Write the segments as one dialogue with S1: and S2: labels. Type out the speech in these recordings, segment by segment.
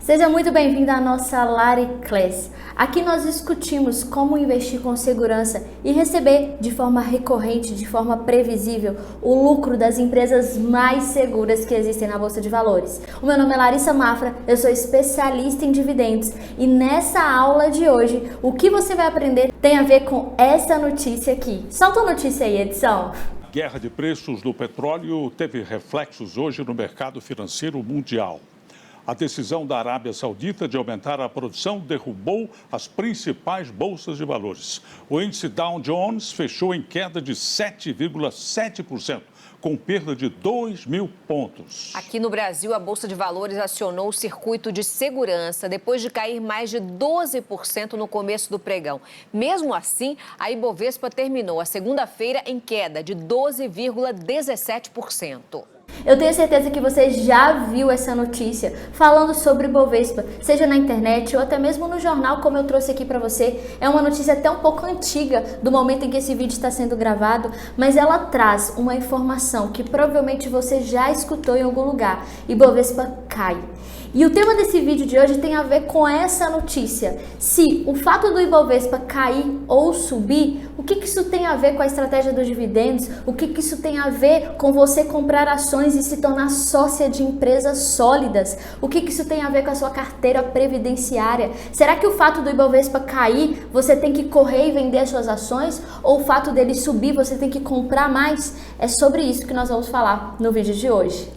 S1: Seja muito bem-vindo à nossa Lari Class. Aqui nós discutimos como investir com segurança e receber de forma recorrente, de forma previsível, o lucro das empresas mais seguras que existem na Bolsa de Valores. O meu nome é Larissa Mafra, eu sou especialista em dividendos e nessa aula de hoje, o que você vai aprender tem a ver com essa notícia aqui. Solta a notícia aí, edição.
S2: A guerra de preços do petróleo teve reflexos hoje no mercado financeiro mundial. A decisão da Arábia Saudita de aumentar a produção derrubou as principais bolsas de valores. O índice Dow Jones fechou em queda de 7,7%, com perda de 2.000 pontos.
S3: Aqui no Brasil, a Bolsa de Valores acionou o circuito de segurança depois de cair mais de 12% no começo do pregão. Mesmo assim, a Ibovespa terminou a segunda-feira em queda de 12,17%.
S1: Eu tenho certeza que você já viu essa notícia falando sobre Ibovespa, seja na internet ou até mesmo no jornal, como eu trouxe aqui para você. É uma notícia até um pouco antiga do momento em que esse vídeo está sendo gravado, mas ela traz uma informação que provavelmente você já escutou em algum lugar. Ibovespa cai. E o tema desse vídeo de hoje tem a ver com essa notícia. Se o fato do Ibovespa cair ou subir, o que isso tem a ver com a estratégia dos dividendos? O que isso tem a ver com você comprar ações e se tornar sócia de empresas sólidas? O que isso tem a ver com a sua carteira previdenciária? Será que o fato do Ibovespa cair, você tem que correr e vender as suas ações? Ou o fato dele subir, você tem que comprar mais? É sobre isso que nós vamos falar no vídeo de hoje.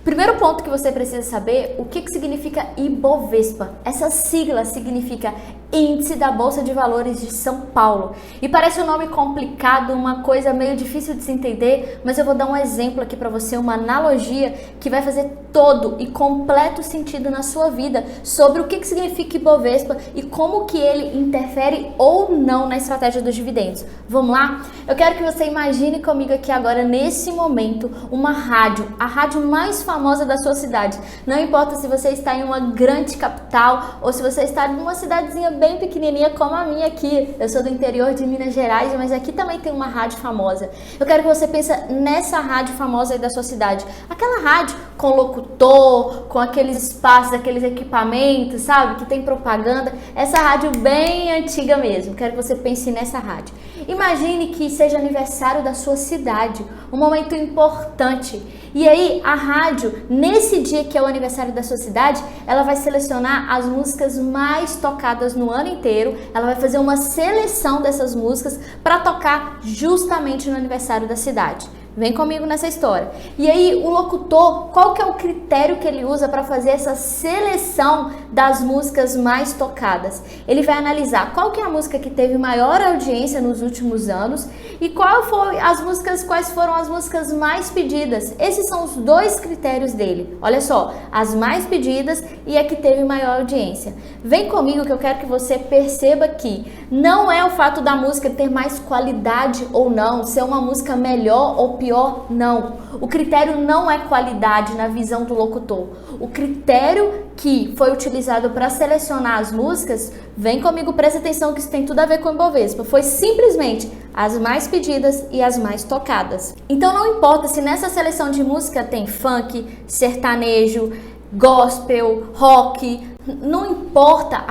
S1: Primeiro ponto que você precisa saber, o que significa Ibovespa. Essa sigla significa Índice da Bolsa de Valores de São Paulo. E parece um nome complicado, uma coisa meio difícil de se entender, mas eu vou dar um exemplo aqui para você, uma analogia que vai fazer todo e completo sentido na sua vida sobre o que significa Ibovespa e como que ele interfere ou não na estratégia dos dividendos. Vamos lá? Eu quero que você imagine comigo aqui agora, nesse momento, uma rádio, a rádio mais famosa da sua cidade. Não importa se você está em uma grande capital ou se você está numa cidadezinha bem pequenininha como a minha aqui. Eu sou do interior de Minas Gerais, mas aqui também tem uma rádio famosa. Eu quero que você pense nessa rádio famosa aí da sua cidade. Aquela rádio com locutor, com aqueles espaços, aqueles equipamentos, sabe? Que tem propaganda. Essa rádio bem antiga mesmo. Quero que você pense nessa rádio. Imagine que seja aniversário da sua cidade, um momento importante. E aí, a rádio, nesse dia que é o aniversário da sua cidade, ela vai selecionar as músicas mais tocadas no ano inteiro. Ela vai fazer uma seleção dessas músicas para tocar justamente no aniversário da cidade. Vem comigo nessa história. E aí, o locutor, qual que é o critério que ele usa para fazer essa seleção das músicas mais tocadas? Ele vai analisar qual que é a música que teve maior audiência nos últimos anos e quais foram as músicas mais pedidas. Esses são os dois critérios dele. Olha só, as mais pedidas e a que teve maior audiência. Vem comigo que eu quero que você perceba que não é o fato da música ter mais qualidade ou não, ser uma música melhor ou pior, não. O critério não é qualidade na visão do locutor. O critério que foi utilizado para selecionar as músicas, vem comigo, presta atenção que isso tem tudo a ver com o Ibovespa, foi simplesmente as mais pedidas e as mais tocadas. Então não importa se nessa seleção de música tem funk, sertanejo, gospel, rock, não importa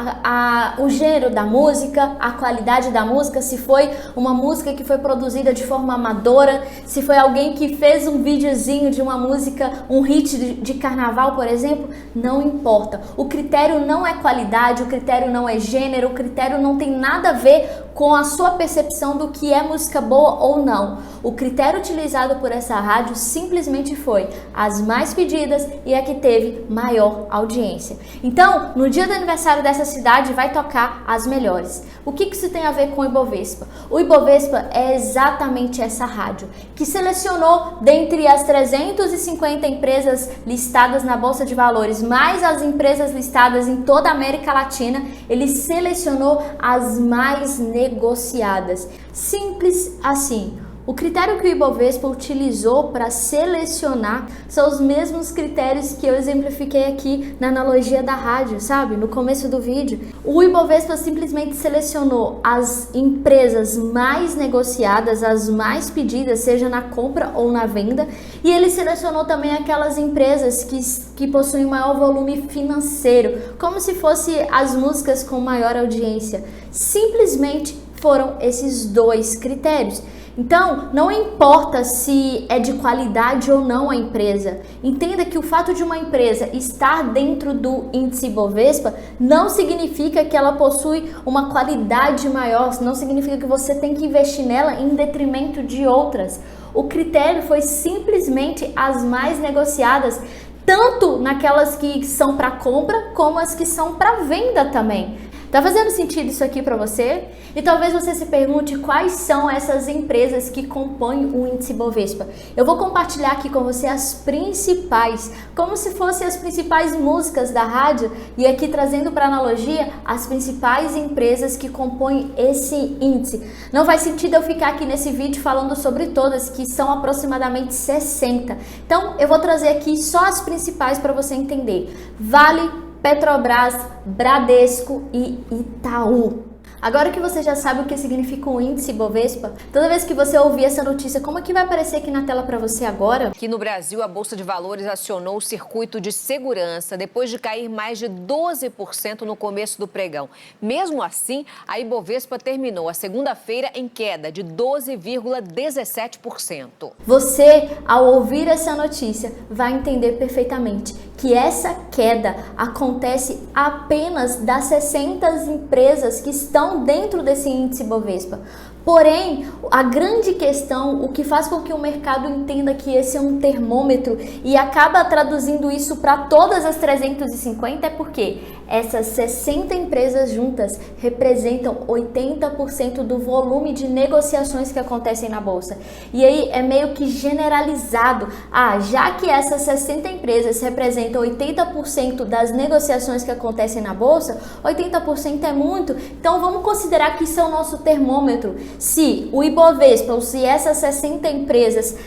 S1: o gênero da música, a qualidade da música, se foi uma música que foi produzida de forma amadora, se foi alguém que fez um videozinho de uma música, um hit de carnaval, por exemplo, não importa. O critério não é qualidade, o critério não é gênero, o critério não tem nada a ver com a sua percepção do que é música boa ou não. O critério utilizado por essa rádio simplesmente foi as mais pedidas e a que teve maior audiência. Então, no dia do aniversário dessa cidade, vai tocar as melhores. O que isso tem a ver com o Ibovespa? O Ibovespa é exatamente essa rádio, que selecionou dentre as 350 empresas listadas na Bolsa de Valores, mais as empresas listadas em toda a América Latina, ele selecionou as mais negociadas. Simples assim. O critério que o Ibovespa utilizou para selecionar são os mesmos critérios que eu exemplifiquei aqui na analogia da rádio, sabe? No começo do vídeo. O Ibovespa simplesmente selecionou as empresas mais negociadas, as mais pedidas, seja na compra ou na venda, e ele selecionou também aquelas empresas que possuem maior volume financeiro, como se fossem as músicas com maior audiência. Simplesmente foram esses dois critérios. Então, não importa se é de qualidade ou não a empresa. Entenda que o fato de uma empresa estar dentro do índice Ibovespa não significa que ela possui uma qualidade maior, não significa que você tem que investir nela em detrimento de outras. O critério foi simplesmente as mais negociadas, tanto naquelas que são para compra como as que são para venda também. Tá fazendo sentido isso aqui para você? E talvez você se pergunte quais são essas empresas que compõem o índice Bovespa. Eu vou compartilhar aqui com você as principais, como se fossem as principais músicas da rádio, e aqui trazendo para analogia as principais empresas que compõem esse índice. Não faz sentido eu ficar aqui nesse vídeo falando sobre todas, que são aproximadamente 60. Então eu vou trazer aqui só as principais para você entender. Vale, Petrobras, Bradesco e Itaú. Agora que você já sabe o que significa o índice Bovespa, toda vez que você ouvir essa notícia, como é que vai aparecer aqui na tela para você agora?
S3: Aqui no Brasil, a Bolsa de Valores acionou o circuito de segurança depois de cair mais de 12% no começo do pregão. Mesmo assim, a Ibovespa terminou a segunda-feira em queda de 12,17%.
S1: Você, ao ouvir essa notícia, vai entender perfeitamente que essa queda acontece apenas das 60 empresas que estão dentro desse índice Bovespa. Porém, a grande questão, o que faz com que o mercado entenda que esse é um termômetro e acaba traduzindo isso para todas as 350 é porque essas 60 empresas juntas representam 80% do volume de negociações que acontecem na bolsa. E aí é meio que generalizado. Já que essas 60 empresas representam 80% das negociações que acontecem na bolsa, 80% é muito, então vamos considerar que isso é o nosso termômetro. Se o Ibovespa, ou se essas 60 empresas,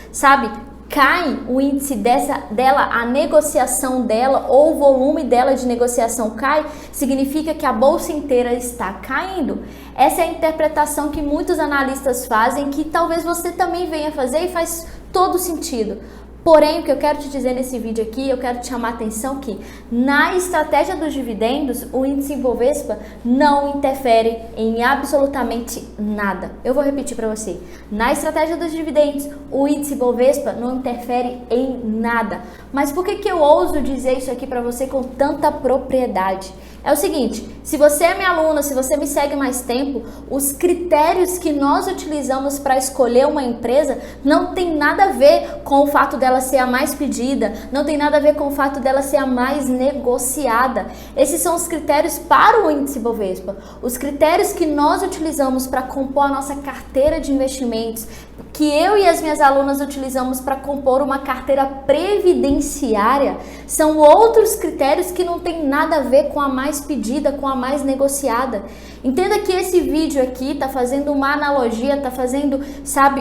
S1: cai o índice dela, a negociação dela ou o volume dela de negociação cai, significa que a bolsa inteira está caindo. Essa é a interpretação que muitos analistas fazem, que talvez você também venha fazer e faz todo sentido. Porém, o que eu quero te dizer nesse vídeo aqui, eu quero te chamar a atenção que na estratégia dos dividendos, o índice Ibovespa não interfere em absolutamente nada. Eu vou repetir para você. Na estratégia dos dividendos, o índice Ibovespa não interfere em nada. Mas por que eu ouso dizer isso aqui para você com tanta propriedade? É o seguinte, se você é minha aluna, se você me segue mais tempo, os critérios que nós utilizamos para escolher uma empresa não tem nada a ver com o fato dela ser a mais pedida, não tem nada a ver com o fato dela ser a mais negociada. Esses são os critérios para o índice Bovespa. Os critérios que nós utilizamos para compor a nossa carteira de investimentos, que eu e as minhas alunas utilizamos para compor uma carteira previdenciária, são outros critérios que não tem nada a ver com a mais pedida, com a mais negociada. Entenda que esse vídeo aqui está fazendo uma analogia, está fazendo,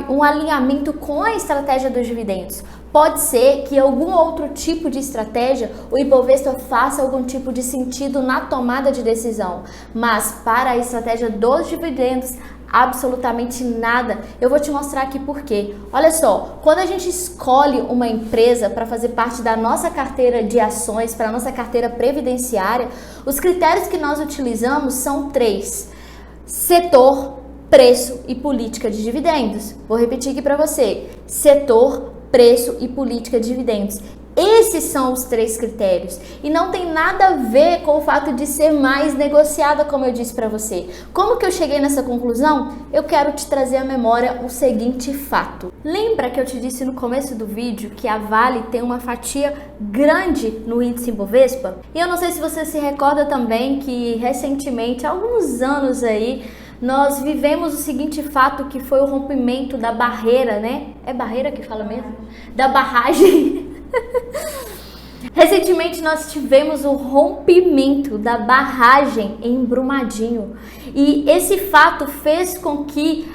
S1: um alinhamento com a estratégia dos dividendos. Pode ser que algum outro tipo de estratégia, o Ibovespa faça algum tipo de sentido na tomada de decisão, mas para a estratégia dos dividendos, absolutamente nada. Eu vou te mostrar aqui por quê. Olha só, quando a gente escolhe uma empresa para fazer parte da nossa carteira de ações, para a nossa carteira previdenciária, os critérios que nós utilizamos são 3: setor, preço e política de dividendos. Vou repetir aqui para você: setor, preço e política de dividendos. Esses são os 3 critérios e não tem nada a ver com o fato de ser mais negociada, como eu disse para você. Como que eu cheguei nessa conclusão? Eu quero te trazer à memória o seguinte fato. Lembra que eu te disse no começo do vídeo que a Vale tem uma fatia grande no índice Ibovespa? E eu não sei se você se recorda também que recentemente, há alguns anos aí, nós vivemos o seguinte fato, que foi o rompimento da barreira, né? É barreira que fala mesmo? Da barragem. Recentemente nós tivemos o rompimento da barragem em Brumadinho e esse fato fez com que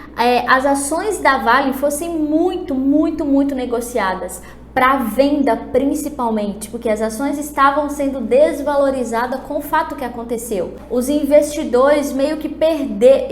S1: as ações da Vale fossem muito negociadas, para venda principalmente, porque as ações estavam sendo desvalorizadas com o fato que aconteceu. Os investidores meio que perderam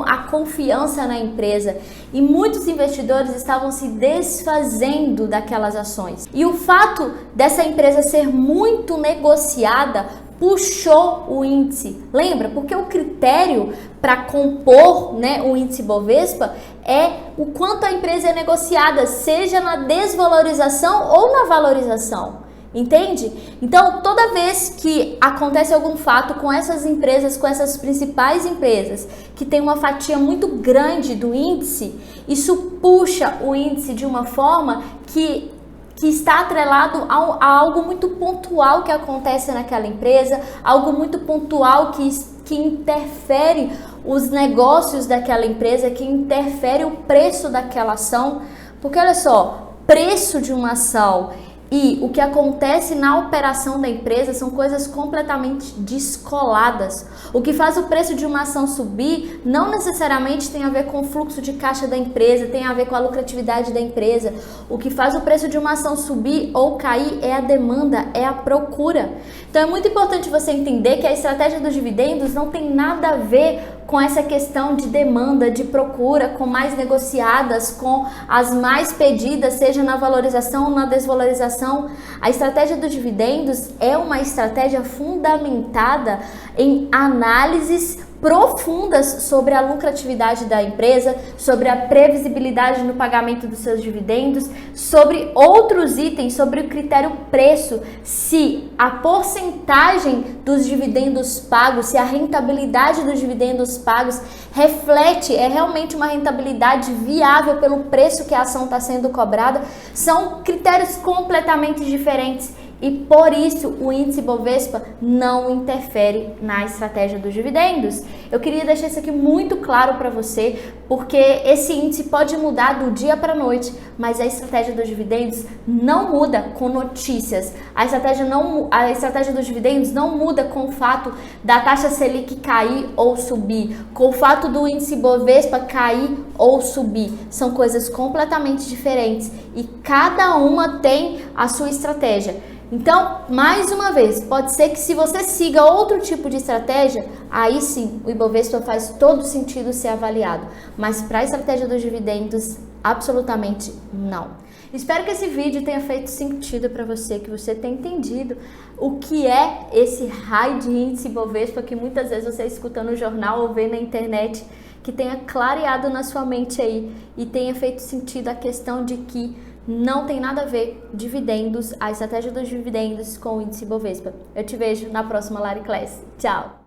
S1: a confiança na empresa e muitos investidores estavam se desfazendo daquelas ações. E o fato dessa empresa ser muito negociada puxou o índice. Lembra? Porque o critério para compor, né, o índice Bovespa é o quanto a empresa é negociada, seja na desvalorização ou na valorização. Entende? Então, toda vez que acontece algum fato com essas empresas, com essas principais empresas, que tem uma fatia muito grande do índice, isso puxa o índice de uma forma que está atrelado a algo muito pontual que acontece naquela empresa, algo muito pontual que interfere os negócios daquela empresa, que interfere o preço daquela ação. Porque olha só, preço de uma ação e o que acontece na operação da empresa são coisas completamente descoladas. O que faz o preço de uma ação subir não necessariamente tem a ver com o fluxo de caixa da empresa, tem a ver com a lucratividade da empresa. O que faz o preço de uma ação subir ou cair é a demanda, é a procura. Então é muito importante você entender que a estratégia dos dividendos não tem nada a ver com essa questão de demanda, de procura, com mais negociadas, com as mais pedidas, seja na valorização ou na desvalorização. A estratégia dos dividendos é uma estratégia fundamentada em análises profundas sobre a lucratividade da empresa, sobre a previsibilidade no pagamento dos seus dividendos, sobre outros itens, sobre o critério preço, se a porcentagem dos dividendos pagos, se a rentabilidade dos dividendos pagos reflete, é realmente uma rentabilidade viável pelo preço que a ação está sendo cobrada. São critérios completamente diferentes. E por isso o índice Bovespa não interfere na estratégia dos dividendos. Eu queria deixar isso aqui muito claro para você, porque esse índice pode mudar do dia para a noite, mas a estratégia dos dividendos não muda com notícias. A estratégia dos dividendos não muda com o fato da taxa Selic cair ou subir, com o fato do índice Bovespa cair ou subir. São coisas completamente diferentes e cada uma tem a sua estratégia. Então, mais uma vez, pode ser que se você siga outro tipo de estratégia, aí sim o Ibovespa faz todo sentido ser avaliado. Mas para a estratégia dos dividendos, absolutamente não. Espero que esse vídeo tenha feito sentido para você, que você tenha entendido o que é esse raio de índice Ibovespa que muitas vezes você escuta no jornal ou vê na internet, que tenha clareado na sua mente aí e tenha feito sentido a questão de que não tem nada a ver dividendos, a estratégia dos dividendos com o índice Bovespa. Eu te vejo na próxima Lari Class. Tchau!